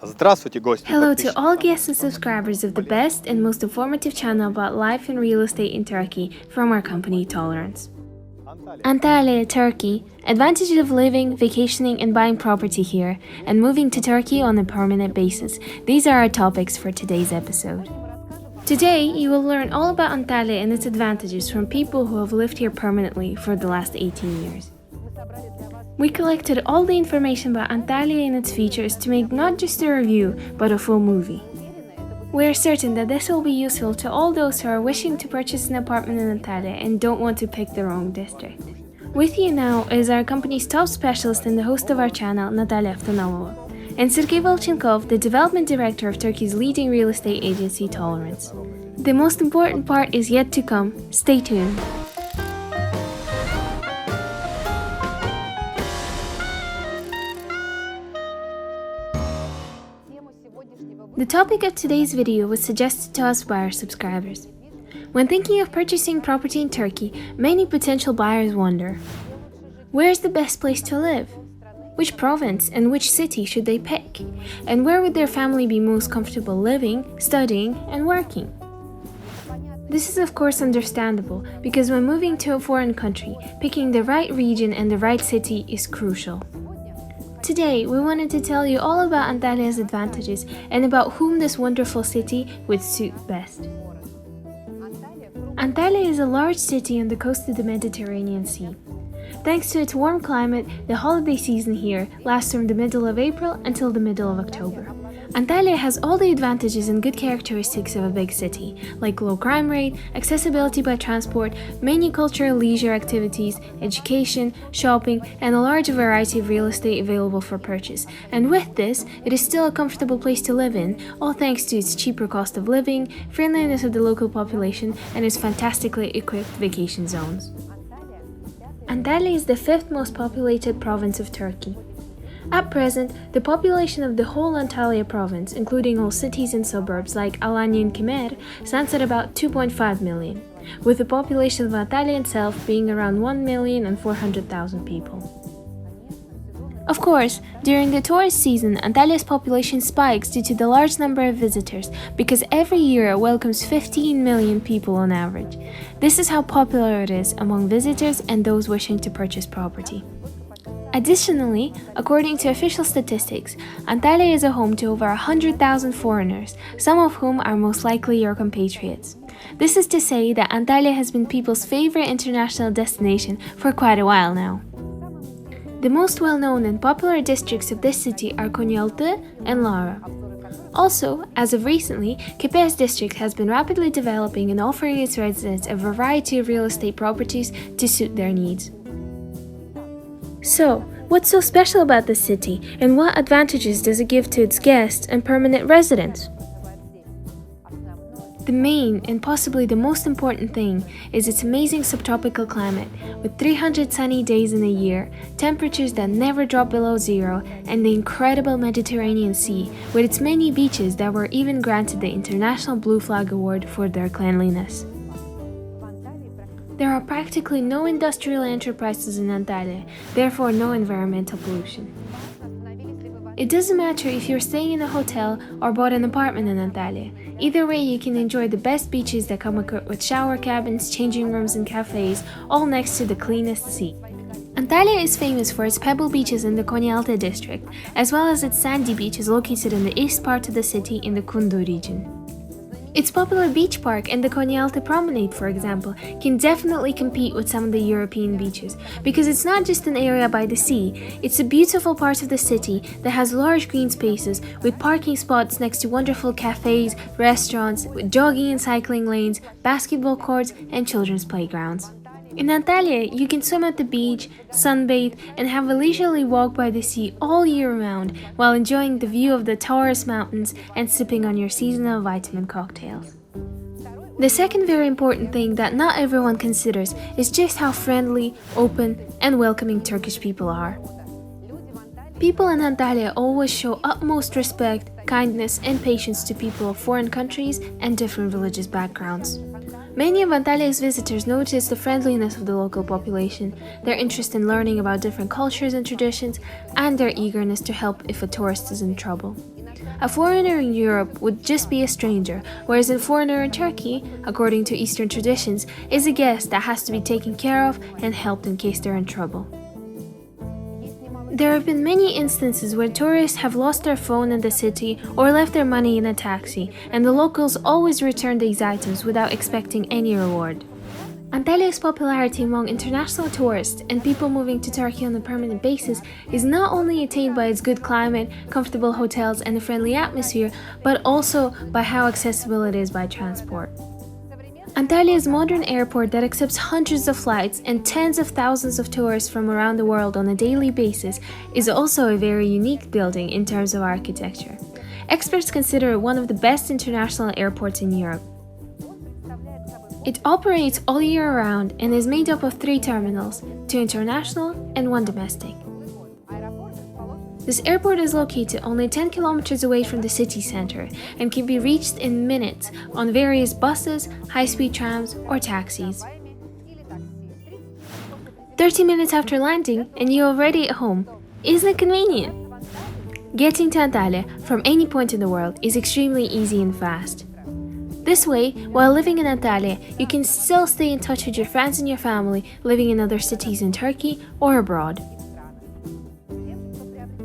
Здравствуйте, гости и Hello to подписчики. all guests and subscribers of the best and most informative channel about life and real estate in Turkey from our company Tolerance. Antalya, Turkey. Advantages of living, vacationing, and buying property here, and moving to Turkey on a permanent basis. These are our topics for today's episode. Today, you will learn all about Antalya and its advantages from people who have lived here permanently for the last 18 years. We collected all the information about Antalya and its features to make not just a review, but a full movie. We are certain that this will be useful to all those who are wishing to purchase an apartment in Antalya and don't want to pick the wrong district. With you now is our company's top specialist and the host of our channel, Natalia Aftonalova, and Sergey Volchenkov, the development director of Turkey's leading real estate agency, Tolerance. The most important part is yet to come. Stay tuned. The topic of today's video was suggested to us by our subscribers. When thinking of purchasing property in Turkey, many potential buyers wonder, where is the best place to live? Which province and which city should they pick? And where would their family be most comfortable living, studying, and working? This is of course understandable, because when moving to a foreign country, picking the right region and the right city is crucial. Today, we wanted to tell you all about Antalya's advantages and about whom this wonderful city would suit best. Antalya is a large city on the coast of the Mediterranean Sea. Thanks to its warm climate, the holiday season here lasts from the middle of April until the middle of October. Antalya has all the advantages and good characteristics of a big city, like low crime rate, accessibility by transport, many cultural leisure activities, education, shopping, and a large variety of real estate available for purchase. And with this, it is still a comfortable place to live in, all thanks to its cheaper cost of living, friendliness of the local population, and its fantastically equipped vacation zones. Antalya is the fifth most populated province of Turkey. At present, the population of the whole Antalya province, including all cities and suburbs like Alanya and Kemer, stands at about 2.5 million, with the population of Antalya itself being around 1,400,000 people. Of course, during the tourist season, Antalya's population spikes due to the large number of visitors, because every year it welcomes 15 million people on average. This is how popular it is among visitors and those wishing to purchase property. Additionally, according to official statistics, Antalya is a home to over 100,000 foreigners, some of whom are most likely your compatriots. This is to say that Antalya has been people's favorite international destination for quite a while now. The most well-known and popular districts of this city are Konyaaltı and Lara. Also, as of recently, Kepez district has been rapidly developing and offering its residents a variety of real estate properties to suit their needs. So, what's so special about this city, and what advantages does it give to its guests and permanent residents? The main and possibly the most important thing is its amazing subtropical climate, with 300 sunny days in a year, temperatures that never drop below zero, and the incredible Mediterranean Sea, with its many beaches that were even granted the International Blue Flag Award for their cleanliness. There are practically no industrial enterprises in Antalya, therefore no environmental pollution. It doesn't matter if you're staying in a hotel or bought an apartment in Antalya. Either way, you can enjoy the best beaches that come equipped with shower cabins, changing rooms, and cafes, all next to the cleanest sea. Antalya is famous for its pebble beaches in the Konyaaltı district, as well as its sandy beaches located in the east part of the city in the Kundu region. Its popular beach park and the Konyaaltı Promenade, for example, can definitely compete with some of the European beaches, because it's not just an area by the sea, it's a beautiful part of the city that has large green spaces with parking spots next to wonderful cafes, restaurants, with jogging and cycling lanes, basketball courts, and children's playgrounds. In Antalya, you can swim at the beach, sunbathe, and have a leisurely walk by the sea all year round while enjoying the view of the Taurus Mountains and sipping on your seasonal vitamin cocktails. The second very important thing that not everyone considers is just how friendly, open, and welcoming Turkish people are. People in Antalya always show utmost respect, kindness, and patience to people of foreign countries and different religious backgrounds. Many of Antalya's visitors notice the friendliness of the local population, their interest in learning about different cultures and traditions, and their eagerness to help if a tourist is in trouble. A foreigner in Europe would just be a stranger, whereas a foreigner in Turkey, according to Eastern traditions, is a guest that has to be taken care of and helped in case they're in trouble. There have been many instances where tourists have lost their phone in the city or left their money in a taxi, and the locals always return these items without expecting any reward. Antalya's popularity among international tourists and people moving to Turkey on a permanent basis is not only attained by its good climate, comfortable hotels, and a friendly atmosphere, but also by how accessible it is by transport. Antalya's modern airport that accepts hundreds of flights and tens of thousands of tourists from around the world on a daily basis is also a very unique building in terms of architecture. Experts consider it one of the best international airports in Europe. It operates all year round and is made up of 3 terminals, 2 international and 1 domestic. This airport is located only 10 kilometers away from the city center and can be reached in minutes on various buses, high-speed trams, or taxis. 30 minutes after landing and you're already at home. Isn't it convenient? Getting to Antalya from any point in the world is extremely easy and fast. This way, while living in Antalya, you can still stay in touch with your friends and your family living in other cities in Turkey or abroad.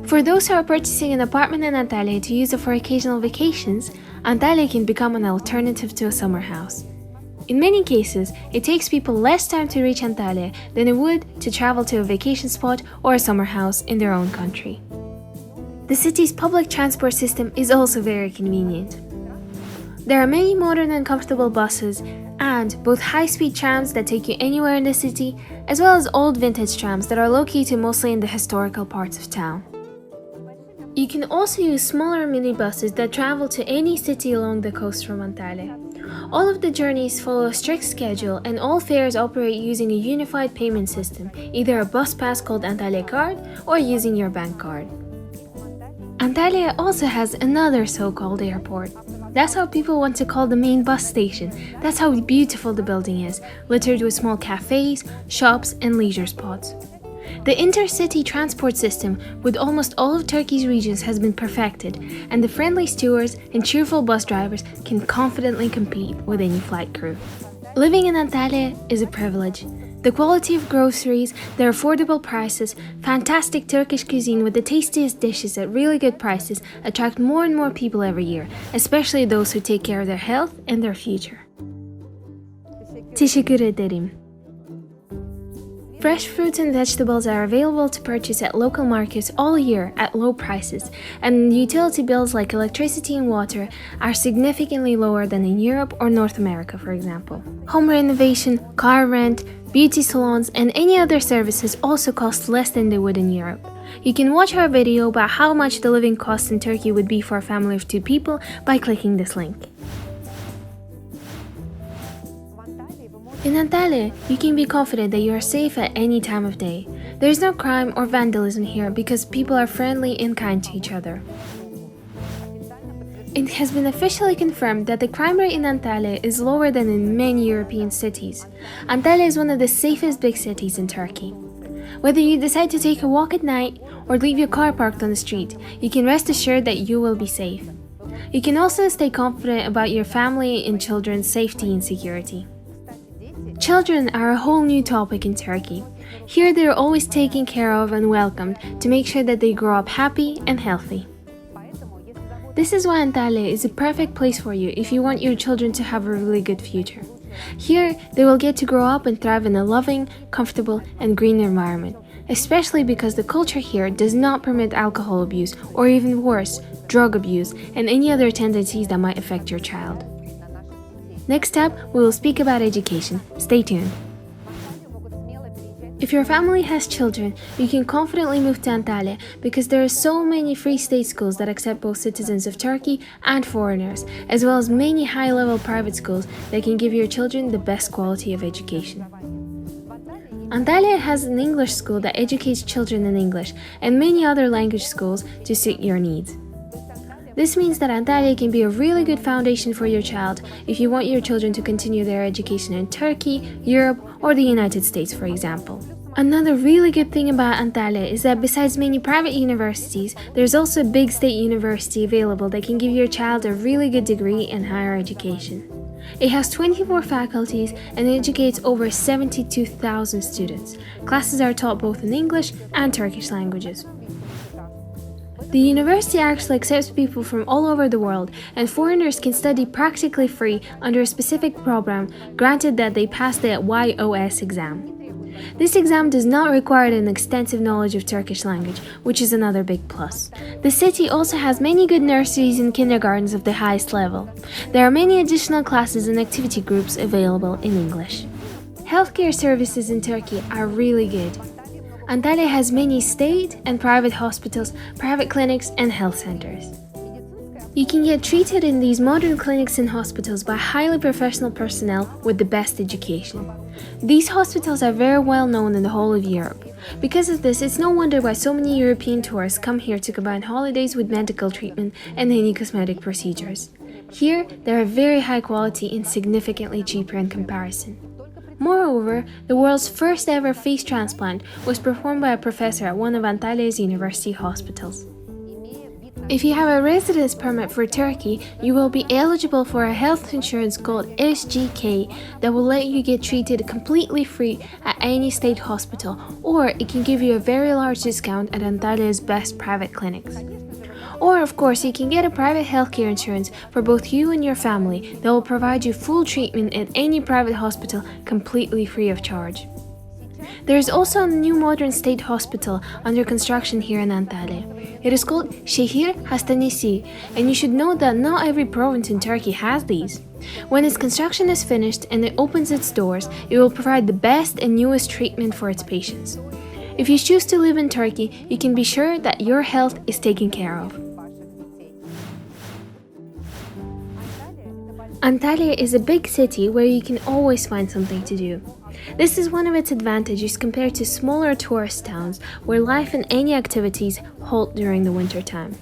For those who are purchasing an apartment in Antalya to use it for occasional vacations, Antalya can become an alternative to a summer house. In many cases, it takes people less time to reach Antalya than it would to travel to a vacation spot or a summer house in their own country. The city's public transport system is also very convenient. There are many modern and comfortable buses and both high-speed trams that take you anywhere in the city, as well as old vintage trams that are located mostly in the historical parts of town. You can also use smaller minibuses that travel to any city along the coast from Antalya. All of the journeys follow a strict schedule and all fares operate using a unified payment system, either a bus pass called Antalya Card or using your bank card. Antalya also has another so-called airport. That's how people want to call the main bus station. That's how beautiful the building is, littered with small cafes, shops, and leisure spots. The intercity transport system with almost all of Turkey's regions has been perfected, and the friendly stewards and cheerful bus drivers can confidently compete with any flight crew. Living in Antalya is a privilege. The quality of groceries, their affordable prices, fantastic Turkish cuisine with the tastiest dishes at really good prices attract more and more people every year, especially those who take care of their health and their future. Teşekkür ederim. Fresh fruits and vegetables are available to purchase at local markets all year at low prices, and utility bills like electricity and water are significantly lower than in Europe or North America, for example. Home renovation, car rent, beauty salons, and any other services also cost less than they would in Europe. You can watch our video about how much the living costs in Turkey would be for a family of 2 people by clicking this link. In Antalya, you can be confident that you are safe at any time of day. There is no crime or vandalism here because people are friendly and kind to each other. It has been officially confirmed that the crime rate in Antalya is lower than in many European cities. Antalya is one of the safest big cities in Turkey. Whether you decide to take a walk at night or leave your car parked on the street, you can rest assured that you will be safe. You can also stay confident about your family and children's safety and security. Children are a whole new topic in Turkey. Here they are always taken care of and welcomed to make sure that they grow up happy and healthy. This is why Antalya is a perfect place for you if you want your children to have a really good future. Here, they will get to grow up and thrive in a loving, comfortable, and green environment, especially because the culture here does not permit alcohol abuse or even worse, drug abuse and any other tendencies that might affect your child. Next up, we will speak about education. Stay tuned. If your family has children, you can confidently move to Antalya because there are so many free state schools that accept both citizens of Turkey and foreigners, as well as many high-level private schools that can give your children the best quality of education. Antalya has an English school that educates children in English and many other language schools to suit your needs. This means that Antalya can be a really good foundation for your child if you want your children to continue their education in Turkey, Europe, or the United States, for example. Another really good thing about Antalya is that besides many private universities, there's also a big state university available that can give your child a really good degree in higher education. It has 24 faculties and educates over 72,000 students. Classes are taught both in English and Turkish languages. The university actually accepts people from all over the world, and foreigners can study practically free under a specific program, granted that they pass the YOS exam. This exam does not require an extensive knowledge of Turkish language, which is another big plus. The city also has many good nurseries and kindergartens of the highest level. There are many additional classes and activity groups available in English. Healthcare services in Turkey are really good. Antalya has many state and private hospitals, private clinics, and health centers. You can get treated in these modern clinics and hospitals by highly professional personnel with the best education. These hospitals are very well known in the whole of Europe. Because of this, it's no wonder why so many European tourists come here to combine holidays with medical treatment and any cosmetic procedures. Here, they are very high quality and significantly cheaper in comparison. Moreover, the world's first ever face transplant was performed by a professor at one of Antalya's university hospitals. If you have a residence permit for Turkey, you will be eligible for a health insurance called SGK that will let you get treated completely free at any state hospital, or it can give you a very large discount at Antalya's best private clinics. Or, of course, you can get a private healthcare insurance for both you and your family that will provide you full treatment at any private hospital completely free of charge. There is also a new modern state hospital under construction here in Antalya. It is called Şehir Hastanesi, and you should know that not every province in Turkey has these. When its construction is finished and it opens its doors, it will provide the best and newest treatment for its patients. If you choose to live in Turkey, you can be sure that your health is taken care of. Antalya is a big city where you can always find something to do. This is one of its advantages compared to smaller tourist towns where life and any activities halt during the winter time.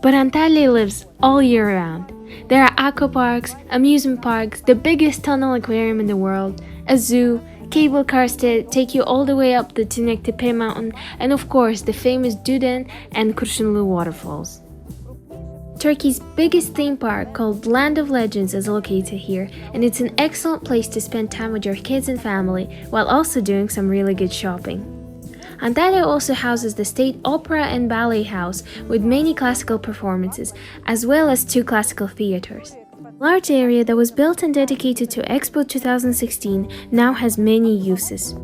But Antalya lives all year round. There are aqua parks, amusement parks, the biggest tunnel aquarium in the world, a zoo, cable cars that take you all the way up the Tinektepe mountain, and of course the famous Duden and Kurşunlu waterfalls. Turkey's biggest theme park, called Land of Legends, is located here, and it's an excellent place to spend time with your kids and family while also doing some really good shopping. Antalya also houses the State Opera and Ballet House with many classical performances, as well as 2 classical theaters. A large area that was built and dedicated to Expo 2016 now has many uses.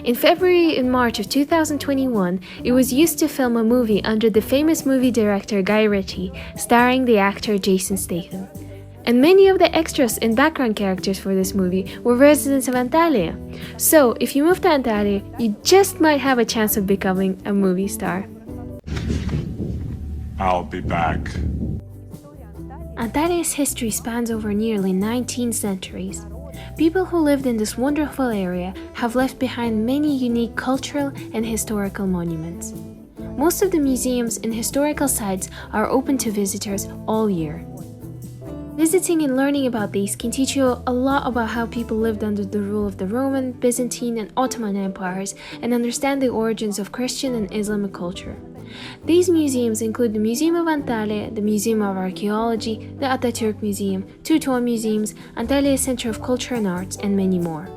In February and March of 2021, it was used to film a movie under the famous movie director Guy Ritchie, starring the actor Jason Statham. And many of the extras and background characters for this movie were residents of Antalya. So, if you move to Antalya, you just might have a chance of becoming a movie star. I'll be back. Antalya's history spans over nearly 19 centuries. People who lived in this wonderful area have left behind many unique cultural and historical monuments. Most of the museums and historical sites are open to visitors all year. Visiting and learning about these can teach you a lot about how people lived under the rule of the Roman, Byzantine, and Ottoman empires and understand the origins of Christian and Islamic culture. These museums include the Museum of Antalya, the Museum of Archaeology, the Atatürk Museum, 2 toy museums, Antalya Center of Culture and Arts, and many more.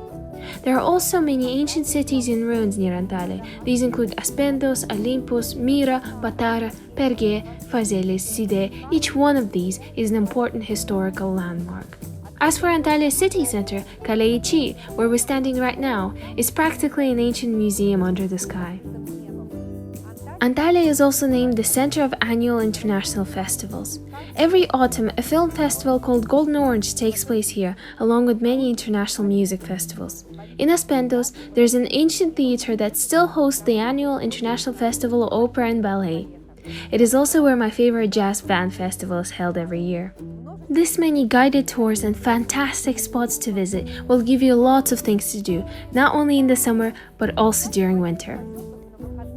There are also many ancient cities in ruins near Antalya. These include Aspendos, Olympus, Mira, Patara, Perge, Phaselis, Side. Each one of these is an important historical landmark. As for Antalya city center, Kaleiçi, where we're standing right now, is practically an ancient museum under the sky. Antalya is also named the center of annual international festivals. Every autumn, a film festival called Golden Orange takes place here, along with many international music festivals. In Aspendos, there's an ancient theater that still hosts the annual International Festival of Opera and Ballet. It is also where my favorite jazz band festival is held every year. This many guided tours and fantastic spots to visit will give you lots of things to do, not only in the summer, but also during winter.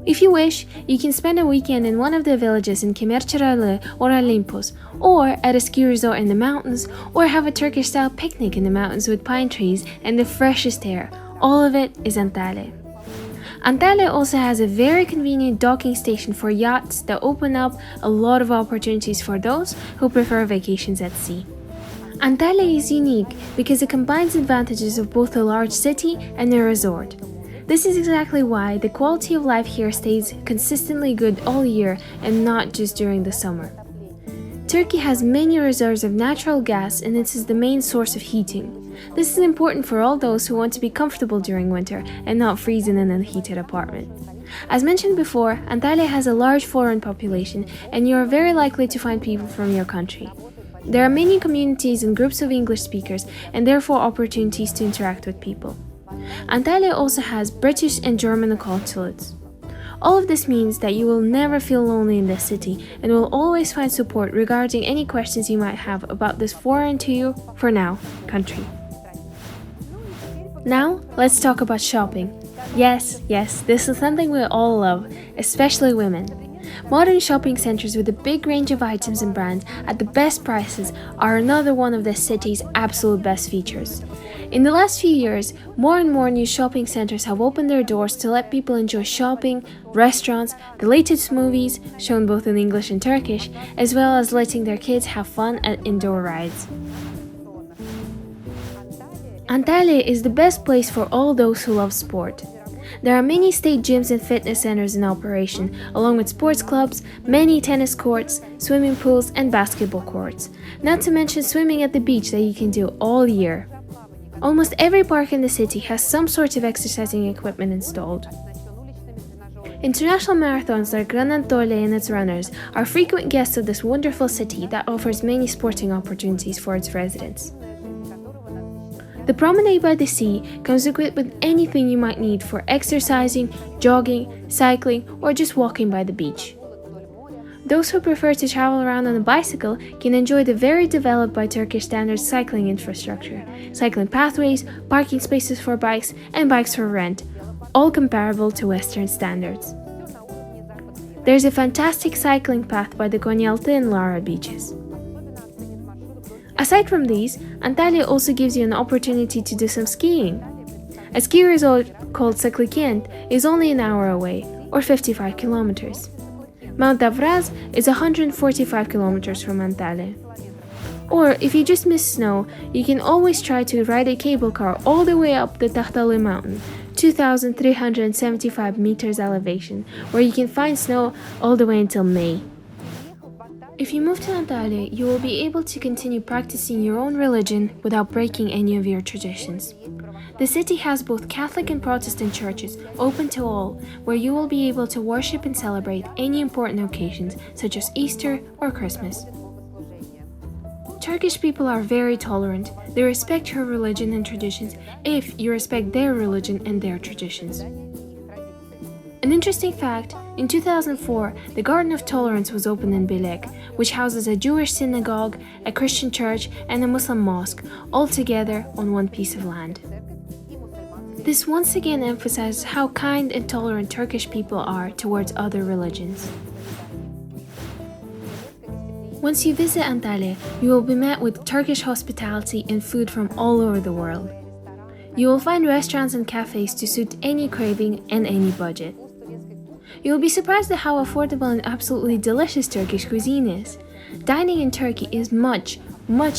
If you wish, you can spend a weekend in one of the villages in Kemerçiralı or Olympus, or at a ski resort in the mountains, or have a Turkish-style picnic in the mountains with pine trees and the freshest air. All of it is Antalya. Antalya also has a very convenient docking station for yachts that open up a lot of opportunities for those who prefer vacations at sea. Antalya is unique because it combines advantages of both a large city and a resort. This is exactly why the quality of life here stays consistently good all year and not just during the summer. Turkey has many reserves of natural gas and this is the main source of heating. This is important for all those who want to be comfortable during winter and not freeze in an unheated apartment. As mentioned before, Antalya has a large foreign population and you are very likely to find people from your country. There are many communities and groups of English speakers and therefore opportunities to interact with people. Antalya also has British and German consulates. All of this means that you will never feel lonely in this city and will always find support regarding any questions you might have about this foreign to you, for now, country. Now, let's talk about shopping. Yes, this is something we all love, especially women. Modern shopping centers with a big range of items and brands at the best prices are another one of this city's absolute best features. In the last few years, more and more new shopping centers have opened their doors to let people enjoy shopping, restaurants, the latest movies, shown both in English and Turkish, as well as letting their kids have fun at indoor rides. Antalya is the best place for all those who love sport. There are many state gyms and fitness centers in operation, along with sports clubs, many tennis courts, swimming pools, and basketball courts, not to mention swimming at the beach that you can do all year. Almost every park in the city has some sort of exercising equipment installed. International marathons like Gran Anatolia and its runners are frequent guests of this wonderful city that offers many sporting opportunities for its residents. The promenade by the sea comes equipped with anything you might need for exercising, jogging, cycling, or just walking by the beach. Those who prefer to travel around on a bicycle can enjoy the very developed by Turkish standards cycling infrastructure, cycling pathways, parking spaces for bikes, and bikes for rent, all comparable to Western standards. There's a fantastic cycling path by the Konyaaltı and Lara beaches. Aside from these, Antalya also gives you an opportunity to do some skiing. A ski resort called Saklıkent is only an hour away, or 55 kilometers. Mount Davraz is 145 kilometers from Antalya. Or if you just miss snow, you can always try to ride a cable car all the way up the Tahtalı mountain, 2,375 meters elevation, where you can find snow all the way until May. If you move to Antalya, you will be able to continue practicing your own religion without breaking any of your traditions. The city has both Catholic and Protestant churches open to all, where you will be able to worship and celebrate any important occasions such as Easter or Christmas. Turkish people are very tolerant. They respect your religion and traditions if you respect their religion and their traditions. An interesting fact, in 2004, the Garden of Tolerance was opened in Bilek, which houses a Jewish synagogue, a Christian church, and a Muslim mosque, all together on one piece of land. This once again emphasizes how kind and tolerant Turkish people are towards other religions. Once you visit Antalya, you will be met with Turkish hospitality and food from all over the world. You will find restaurants and cafes to suit any craving and any budget. You will be surprised at how affordable and absolutely delicious Turkish cuisine is. Dining in Turkey is much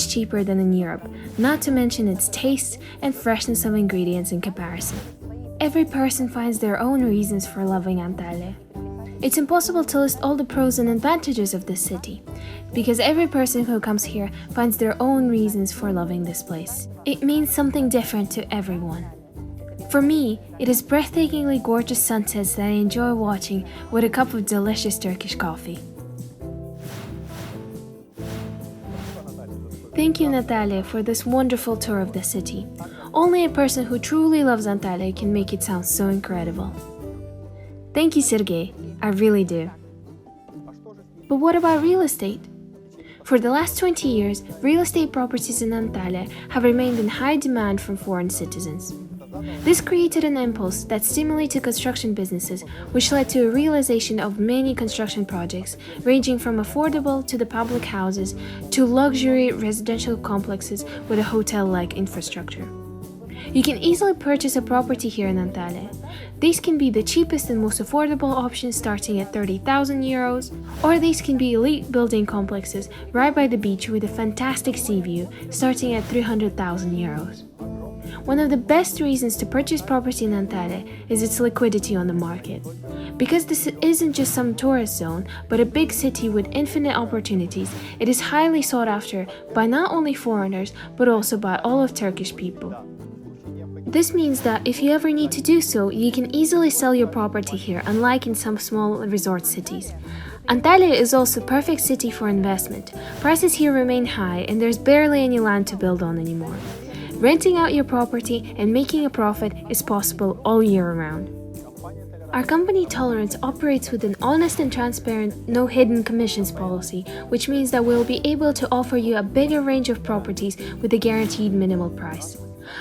cheaper than in Europe, not to mention its taste and freshness of ingredients in comparison. Every person finds their own reasons for loving Antalya. It's impossible to list all the pros and advantages of this city, because every person who comes here finds their own reasons for loving this place. It means something different to everyone. For me, it is breathtakingly gorgeous sunsets that I enjoy watching with a cup of delicious Turkish coffee. Thank you, Natalia, for this wonderful tour of the city. Only a person who truly loves Antalya can make it sound so incredible. Thank you, Sergey. I really do. But what about real estate? For the last 20 years, real estate properties in Antalya have remained in high demand from foreign citizens. This created an impulse that stimulated construction businesses, which led to a realization of many construction projects, ranging from affordable to the public houses to luxury residential complexes with a hotel-like infrastructure. You can easily purchase a property here in Antalya. These can be the cheapest and most affordable options starting at 30,000 euros, or these can be elite building complexes right by the beach with a fantastic sea view starting at 300,000 euros. One of the best reasons to purchase property in Antalya is its liquidity on the market. Because this isn't just some tourist zone, but a big city with infinite opportunities, it is highly sought after by not only foreigners, but also by all of Turkish people. This means that if you ever need to do so, you can easily sell your property here, unlike in some small resort cities. Antalya is also a perfect city for investment. Prices here remain high and there's barely any land to build on anymore. Renting out your property and making a profit is possible all year round. Our company Tolerance operates with an honest and transparent, no hidden commissions policy, which means that we'll be able to offer you a bigger range of properties with a guaranteed minimal price.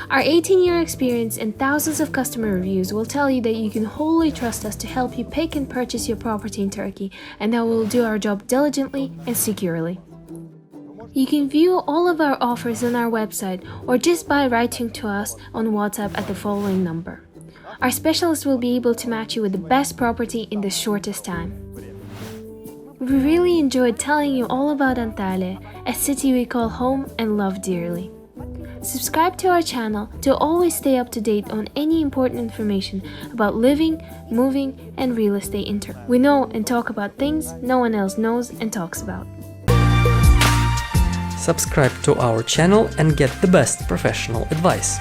Our 18-year experience and thousands of customer reviews will tell you that you can wholly trust us to help you pick and purchase your property in Turkey, and that we'll do our job diligently and securely. You can view all of our offers on our website or just by writing to us on WhatsApp at the following number. Our specialists will be able to match you with the best property in the shortest time. We really enjoyed telling you all about Antalya, a city we call home and love dearly. Subscribe to our channel to always stay up to date on any important information about living, moving, and real estate in Turkey. We know and talk about things no one else knows and talks about. Subscribe to our channel and get the best professional advice.